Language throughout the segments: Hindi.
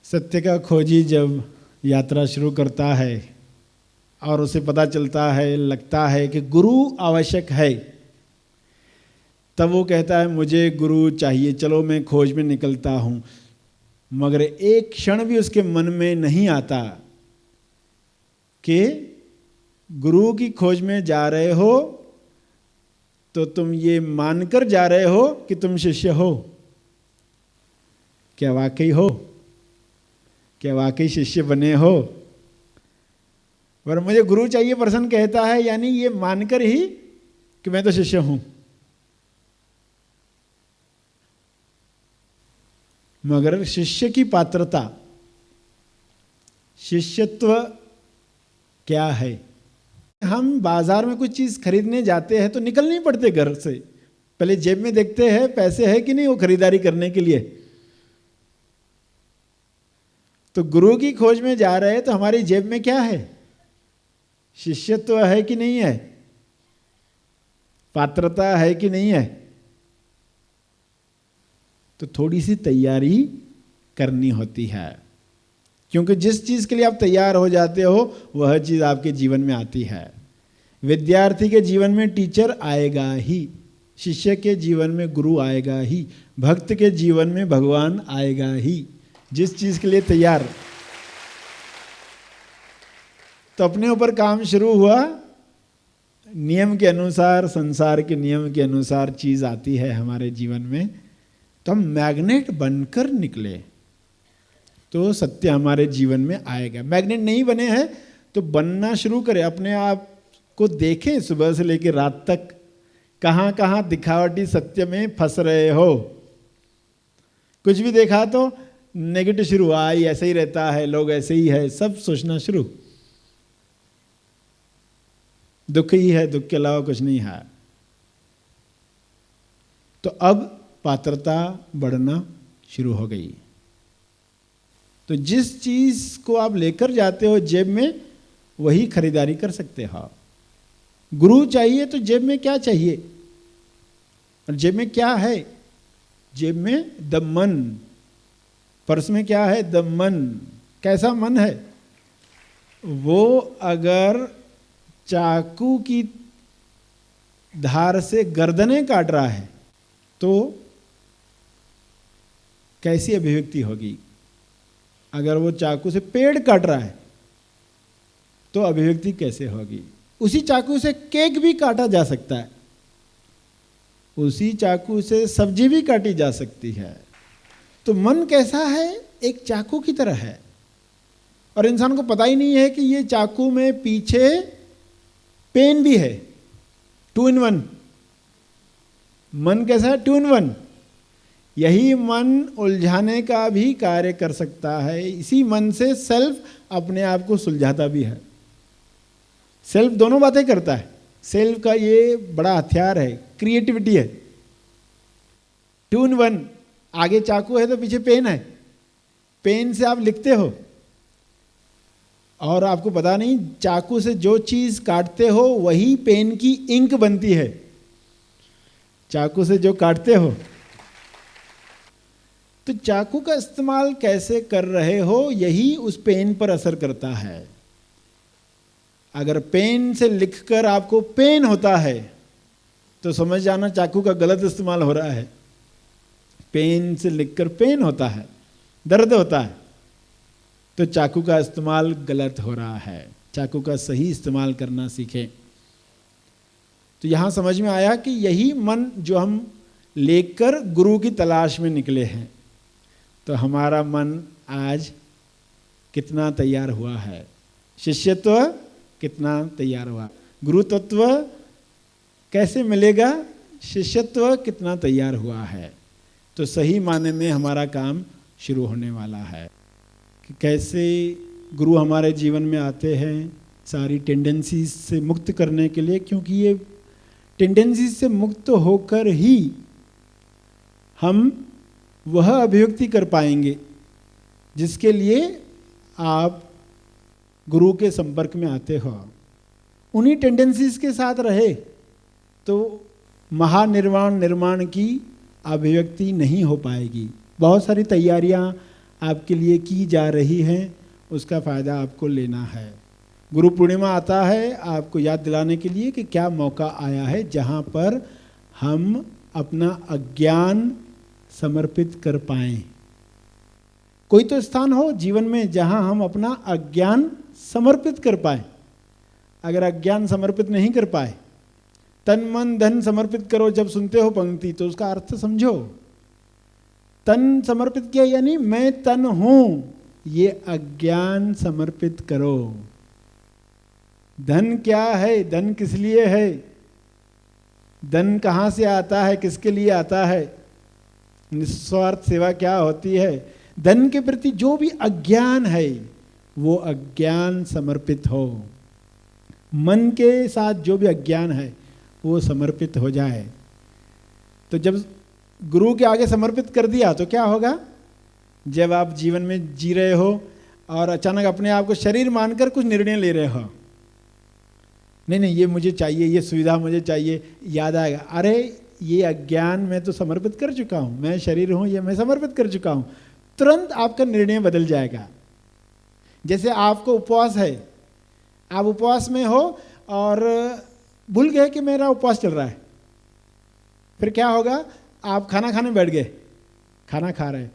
सत्य का खोजी जब यात्रा शुरू करता है और उसे पता चलता है, लगता है कि गुरु आवश्यक है, तब वो कहता है मुझे गुरु चाहिए, चलो मैं खोज में निकलता हूँ। मगर एक क्षण भी उसके मन में नहीं आता कि गुरु की खोज में जा रहे हो तो तुम ये मानकर जा रहे हो कि तुम शिष्य हो। क्या वाकई हो? क्या वाकई शिष्य बने हो? पर मुझे गुरु चाहिए पर्सन कहता है, यानी ये मानकर ही कि मैं तो शिष्य हूं। मगर शिष्य की पात्रता, शिष्यत्व क्या है? हम बाजार में कुछ चीज खरीदने जाते हैं तो निकल नहीं पड़ते घर से, पहले जेब में देखते हैं पैसे है कि नहीं वो खरीदारी करने के लिए। तो गुरु की खोज में जा रहे हैं तो हमारी जेब में क्या है? शिष्यत्व है कि नहीं है? पात्रता है कि नहीं है? तो थोड़ी सी तैयारी करनी होती है, क्योंकि जिस चीज के लिए आप तैयार हो जाते हो वह चीज आपके जीवन में आती है। विद्यार्थी के जीवन में टीचर आएगा ही, शिष्य के जीवन में गुरु आएगा ही, भक्त के जीवन में भगवान आएगा ही। जिस चीज के लिए तैयार, तो अपने ऊपर काम शुरू हुआ, नियम के अनुसार, संसार के नियम के अनुसार चीज आती है हमारे जीवन में, तो हम मैग्नेट बनकर निकले तो सत्य हमारे जीवन में आएगा। मैग्नेट नहीं बने हैं तो बनना शुरू करें, अपने आप को देखें सुबह से लेकर रात तक, कहाँ कहाँ दिखावटी सत्य में फंस रहे हो। कुछ भी देखा तो नेगेटिव शुरू, आई ऐसे ही रहता है, लोग ऐसे ही है, सब सोचना शुरू, दुख ही है, दुख के अलावा कुछ नहीं है। तो अब पात्रता बढ़ना शुरू हो गई। तो जिस चीज को आप लेकर जाते हो जेब में, वही खरीदारी कर सकते हो। गुरु चाहिए तो जेब में क्या चाहिए? और जेब में क्या है? जेब में द मन। पर्स में क्या है? द मन। कैसा मन है? वो अगर चाकू की धार से गर्दनें काट रहा है तो कैसी अभिव्यक्ति होगी? अगर वो चाकू से पेड़ काट रहा है तो अभिव्यक्ति कैसे होगी? उसी चाकू से केक भी काटा जा सकता है, उसी चाकू से सब्जी भी काटी जा सकती है। तो मन कैसा है? एक चाकू की तरह है, और इंसान को पता ही नहीं है कि ये चाकू में पीछे पेन भी है। 2 in 1। मन कैसा है? 2 in 1। यही मन उलझाने का भी कार्य कर सकता है। इसी मन से सेल्फ अपने आप को सुलझाता भी है। सेल्फ दोनों बातें करता है। सेल्फ का ये बड़ा हथियार है, क्रिएटिविटी है। 2 in 1। आगे चाकू है तो पीछे पेन है, पेन से आप लिखते हो, और आपको पता नहीं चाकू से जो चीज काटते हो वही पेन की इंक बनती है। चाकू से जो काटते हो, तो चाकू का इस्तेमाल कैसे कर रहे हो यही उस पेन पर असर करता है। अगर पेन से लिखकर आपको पेन होता है तो समझ जाना चाकू का गलत इस्तेमाल हो रहा है। पेन से लिखकर पेन होता है, दर्द होता है, तो चाकू का इस्तेमाल गलत हो रहा है। चाकू का सही इस्तेमाल करना सीखें। तो यहां समझ में आया कि यही मन जो हम लेकर गुरु की तलाश में निकले हैं। तो हमारा मन आज कितना तैयार हुआ है? शिष्यत्व कितना तैयार हुआ? गुरु तत्व कैसे मिलेगा? शिष्यत्व कितना तैयार हुआ है? तो सही माने में हमारा काम शुरू होने वाला है कि कैसे गुरु हमारे जीवन में आते हैं सारी टेंडेंसीज से मुक्त करने के लिए, क्योंकि ये टेंडेंसीज से मुक्त होकर ही हम वह अभिव्यक्ति कर पाएंगे जिसके लिए आप गुरु के संपर्क में आते हो। उन्हीं टेंडेंसीज के साथ रहे तो महानिर्वाण निर्माण की अभिव्यक्ति नहीं हो पाएगी। बहुत सारी तैयारियां आपके लिए की जा रही हैं, उसका फ़ायदा आपको लेना है। गुरु पूर्णिमा आता है आपको याद दिलाने के लिए कि क्या मौका आया है जहाँ पर हम अपना अज्ञान समर्पित कर पाएं। कोई तो स्थान हो जीवन में जहाँ हम अपना अज्ञान समर्पित कर पाए। अगर अज्ञान समर्पित नहीं कर पाए, तन मन धन समर्पित करो जब सुनते हो पंक्ति तो उसका अर्थ समझो। तन समर्पित किया यानी मैं तन हूं, ये अज्ञान समर्पित करो। धन क्या है, धन किस लिए है, धन कहाँ से आता है, किसके लिए आता है, निस्वार्थ सेवा क्या होती है, धन के प्रति जो भी अज्ञान है वो अज्ञान समर्पित हो। मन के साथ जो भी अज्ञान है वो समर्पित हो जाए। तो जब गुरु के आगे समर्पित कर दिया तो क्या होगा, जब आप जीवन में जी रहे हो और अचानक अपने आप को शरीर मानकर कुछ निर्णय ले रहे हो, नहीं ये मुझे चाहिए, ये सुविधा मुझे चाहिए, याद आएगा अरे ये अज्ञान मैं तो समर्पित कर चुका हूँ, मैं शरीर हूँ ये मैं समर्पित कर चुका हूँ। तुरंत आपका निर्णय बदल जाएगा। जैसे आपको उपवास है, आप उपवास में हो और भूल गए कि मेरा उपवास चल रहा है, फिर क्या होगा, आप खाना खाने बैठ गए, खाना खा रहे,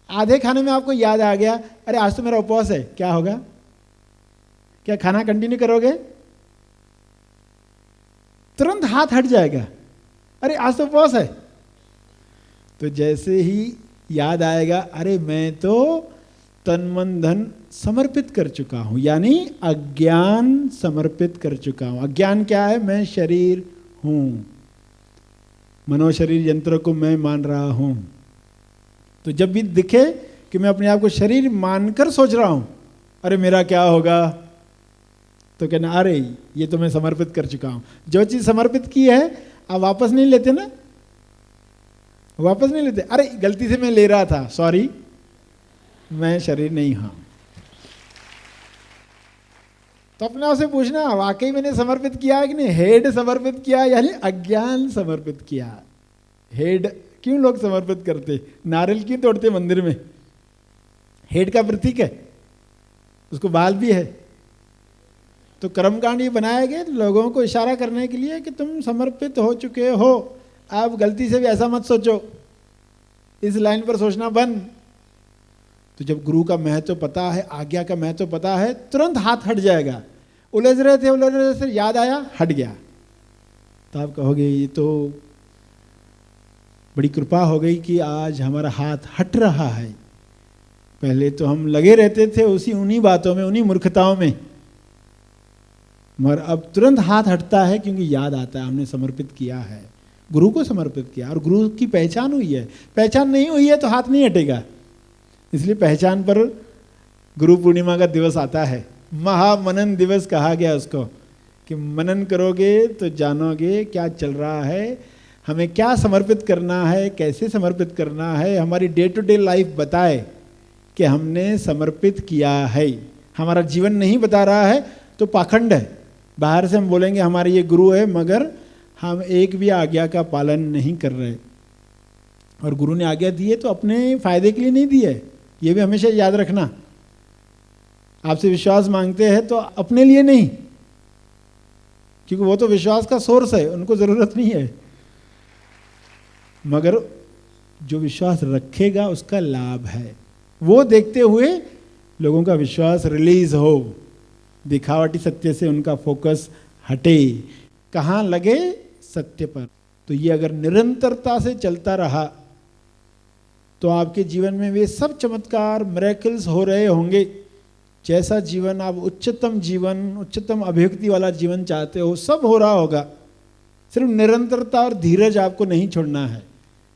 आधे खाने में आपको याद आ गया अरे आज तो मेरा उपवास है, क्या होगा, क्या खाना कंटिन्यू करोगे? तुरंत हाथ हट जाएगा, अरे आज तो उपवास है। तो जैसे ही याद आएगा अरे मैं तो तन मन धन समर्पित कर चुका हूं, यानी अज्ञान समर्पित कर चुका हूं। अज्ञान क्या है, मैं शरीर हूं, मनोशरीर यंत्र को मैं मान रहा हूं। तो जब भी दिखे कि मैं अपने आप को शरीर मानकर सोच रहा हूं अरे मेरा क्या होगा, तो कहना अरे ये तो मैं समर्पित कर चुका हूं। जो चीज समर्पित की है आप वापस नहीं लेते ना, वापस नहीं लेते, अरे गलती से मैं ले रहा था, सॉरी मैं शरीर नहीं हूं। तो अपने आप से पूछना वाकई मैंने समर्पित किया है कि नहीं। हेड समर्पित किया यानी अज्ञान समर्पित किया। हेड क्यों लोग समर्पित करते, नारियल क्यों तोड़ते मंदिर में, हेड का प्रतीक है, उसको बाल भी है। तो कर्मकांड ये बनाए गए लोगों को इशारा करने के लिए कि तुम समर्पित हो चुके हो, आप गलती से भी ऐसा मत सोचो, इस लाइन पर सोचना बंद। तो जब गुरु का महत्व पता है, आज्ञा का महत्व पता है, तुरंत हाथ हट जाएगा। उलझ रहे थे याद आया, हट गया। तो आप कहोगे ये तो बड़ी कृपा हो गई कि आज हमारा हाथ हट रहा है। पहले तो हम लगे रहते थे उन्हीं बातों में, उन्हीं मूर्खताओं में, मगर अब तुरंत हाथ हटता है क्योंकि याद आता है हमने समर्पित किया है, गुरु को समर्पित किया और गुरु की पहचान हुई है। पहचान नहीं हुई है तो हाथ नहीं हटेगा। इसलिए पहचान पर गुरु पूर्णिमा का दिवस आता है, महामनन दिवस कहा गया उसको, कि मनन करोगे तो जानोगे क्या चल रहा है, हमें क्या समर्पित करना है, कैसे समर्पित करना है। हमारी डे टू डे लाइफ बताए कि हमने समर्पित किया है। हमारा जीवन नहीं बता रहा है तो पाखंड है। बाहर से हम बोलेंगे हमारे ये गुरु है, मगर हम एक भी आज्ञा का पालन नहीं कर रहे। और गुरु ने आज्ञा दी है तो अपने फायदे के लिए नहीं दी है, ये भी हमेशा याद रखना। आपसे विश्वास मांगते हैं तो अपने लिए नहीं, क्योंकि वो तो विश्वास का सोर्स है, उनको जरूरत नहीं है, मगर जो विश्वास रखेगा उसका लाभ है। वो देखते हुए लोगों का विश्वास रिलीज हो, दिखावटी सत्य से उनका फोकस हटे, कहाँ लगे, सत्य पर। तो ये अगर निरंतरता से चलता रहा तो आपके जीवन में वे सब चमत्कार, मिरेकल्स हो रहे होंगे। जैसा जीवन आप उच्चतम जीवन, उच्चतम अभिव्यक्ति वाला जीवन चाहते हो, सब हो रहा होगा। सिर्फ निरंतरता और धीरज आपको नहीं छोड़ना है,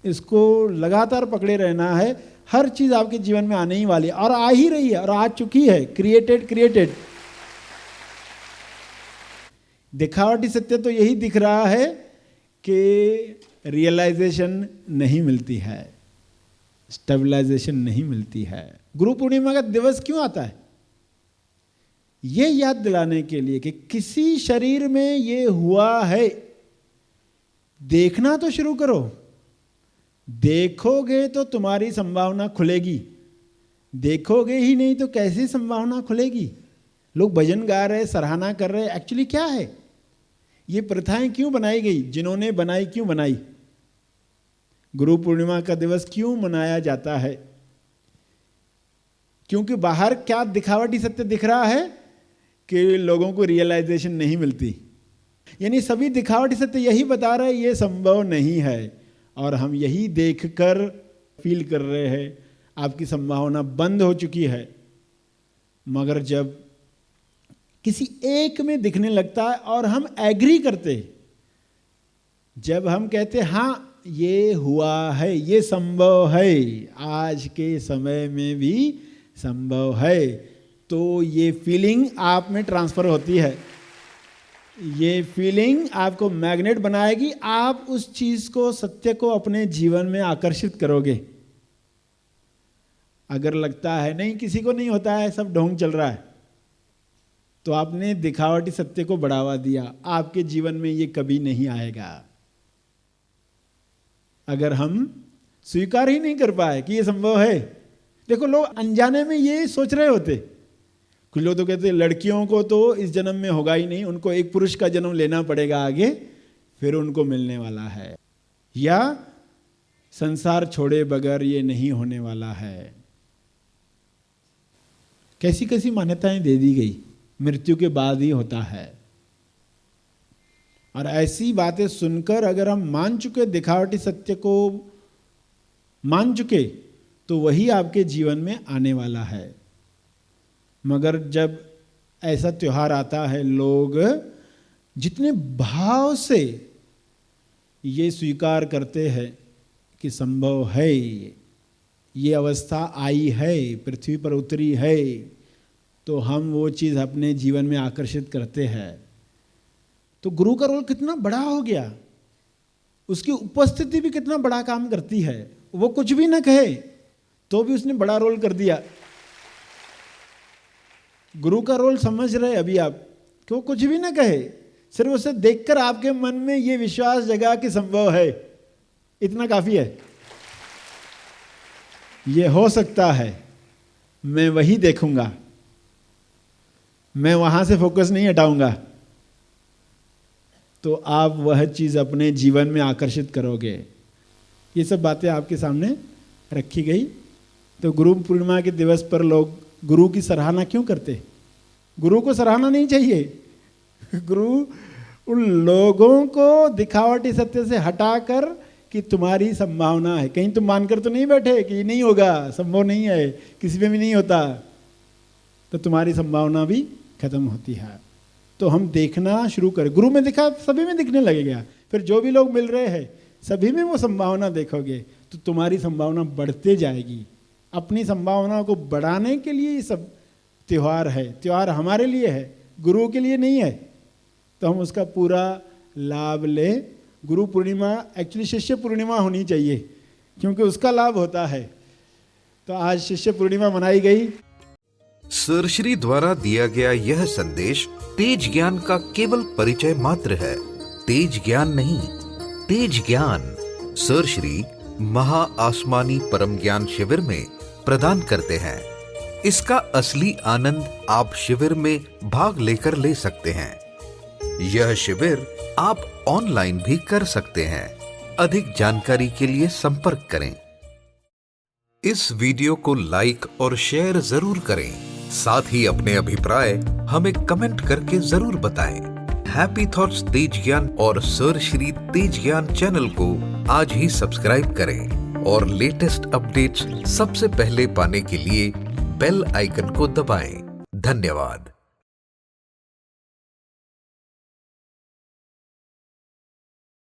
इसको लगातार पकड़े रहना है। हर चीज आपके जीवन में आने ही वाली है और आ ही रही है और आ चुकी है। क्रिएटेड दिखावटी सत्य तो यही दिख रहा है कि रियलाइजेशन नहीं मिलती है, स्टेबलाइजेशन नहीं मिलती है। गुरु पूर्णिमा का दिवस क्यों आता है? ये याद दिलाने के लिए कि किसी शरीर में ये हुआ है, देखना तो शुरू करो। देखोगे तो तुम्हारी संभावना खुलेगी। देखोगे ही नहीं तो कैसे संभावना खुलेगी? लोग भजन गा रहे, सराहना कर रहे, एक्चुअली क्या है? ये प्रथाएं क्यों बनाई गई? जिन्होंने बनाई क्यों बनाई? गुरु पूर्णिमा का दिवस क्यों मनाया जाता है? क्योंकि बाहर क्या दिखावटी सत्य दिख रहा है कि लोगों को रियलाइजेशन नहीं मिलती। यानी सभी दिखावटी सत्य यही बता रहे ये संभव नहीं है, और हम यही देखकर फील कर रहे हैं आपकी संभावना बंद हो चुकी है। मगर जब किसी एक में दिखने लगता है और हम एग्री करते, जब हम कहते हाँ ये हुआ है, ये संभव है, आज के समय में भी संभव है, तो ये फीलिंग आप में ट्रांसफर होती है। ये फीलिंग आपको मैग्नेट बनाएगी, आप उस चीज को, सत्य को अपने जीवन में आकर्षित करोगे। अगर लगता है नहीं किसी को नहीं होता है, सब ढोंग चल रहा है, तो आपने दिखावटी सत्य को बढ़ावा दिया, आपके जीवन में ये कभी नहीं आएगा। अगर हम स्वीकार ही नहीं कर पाए कि ये संभव है। देखो लोग अनजाने में ये सोच रहे होते, कुछ लोग तो कहते लड़कियों को तो इस जन्म में होगा ही नहीं, उनको एक पुरुष का जन्म लेना पड़ेगा आगे, फिर उनको मिलने वाला है, या संसार छोड़े बगैर ये नहीं होने वाला है। कैसी कैसी मान्यताएं दे दी गई, मृत्यु के बाद ही होता है। और ऐसी बातें सुनकर अगर हम मान चुके, दिखावटी सत्य को मान चुके, तो वही आपके जीवन में आने वाला है। मगर जब ऐसा त्योहार आता है, लोग जितने भाव से ये स्वीकार करते हैं कि संभव है, ये अवस्था आई है, पृथ्वी पर उतरी है, तो हम वो चीज़ अपने जीवन में आकर्षित करते हैं। तो गुरु का रोल कितना बड़ा हो गया, उसकी उपस्थिति भी कितना बड़ा काम करती है। वो कुछ भी ना कहे तो भी उसने बड़ा रोल कर दिया। गुरु का रोल समझ रहे अभी आप, कि वो कुछ भी ना कहे, सिर्फ उसे देखकर आपके मन में ये विश्वास जगा कि संभव है, इतना काफी है। ये हो सकता है, मैं वही देखूंगा, मैं वहां से फोकस नहीं हटाऊंगा, तो आप वह चीज अपने जीवन में आकर्षित करोगे। ये सब बातें आपके सामने रखी गई। तो गुरु पूर्णिमा के दिवस पर लोग गुरु की सराहना क्यों करते? गुरु को सराहना नहीं चाहिए। गुरु उन लोगों को दिखावटी सत्य से हटाकर कि तुम्हारी संभावना है, कहीं तुम मानकर तो नहीं बैठे कि ये नहीं होगा, संभव नहीं है, किसी में भी नहीं होता, तो तुम्हारी संभावना भी खत्म होती है। तो हम देखना शुरू करें, गुरु में दिखा सभी में दिखने लगेगा, फिर जो भी लोग मिल रहे हैं सभी में वो संभावना देखोगे, तो तुम्हारी संभावना बढ़ते जाएगी। अपनी संभावना को बढ़ाने के लिए ये सब त्योहार है। त्योहार हमारे लिए है, गुरु के लिए नहीं है, तो हम उसका पूरा लाभ ले। गुरु पूर्णिमा एक्चुअली शिष्य पूर्णिमा होनी चाहिए, क्योंकि उसका लाभ होता है। तो आज शिष्य पूर्णिमा मनाई गई। सर श्री द्वारा दिया गया यह संदेश तेज ज्ञान का केवल परिचय मात्र है। तेज ज्ञान नहीं, तेज ज्ञान सर श्री महा आसमानी परम ज्ञान शिविर में प्रदान करते हैं। इसका असली आनंद आप शिविर में भाग लेकर ले सकते हैं। यह शिविर आप ऑनलाइन भी कर सकते हैं। अधिक जानकारी के लिए संपर्क करें। इस वीडियो को लाइक और शेयर जरूर करें। साथ ही अपने अभिप्राय हमें कमेंट करके जरूर बताएं। हैप्पी थॉट्स तेज ज्ञान और सर श्री तेज ज्ञान चैनल को आज ही सब्सक्राइब करें और लेटेस्ट अपडेट्स सबसे पहले पाने के लिए बेल आइकन को दबाएं। धन्यवाद।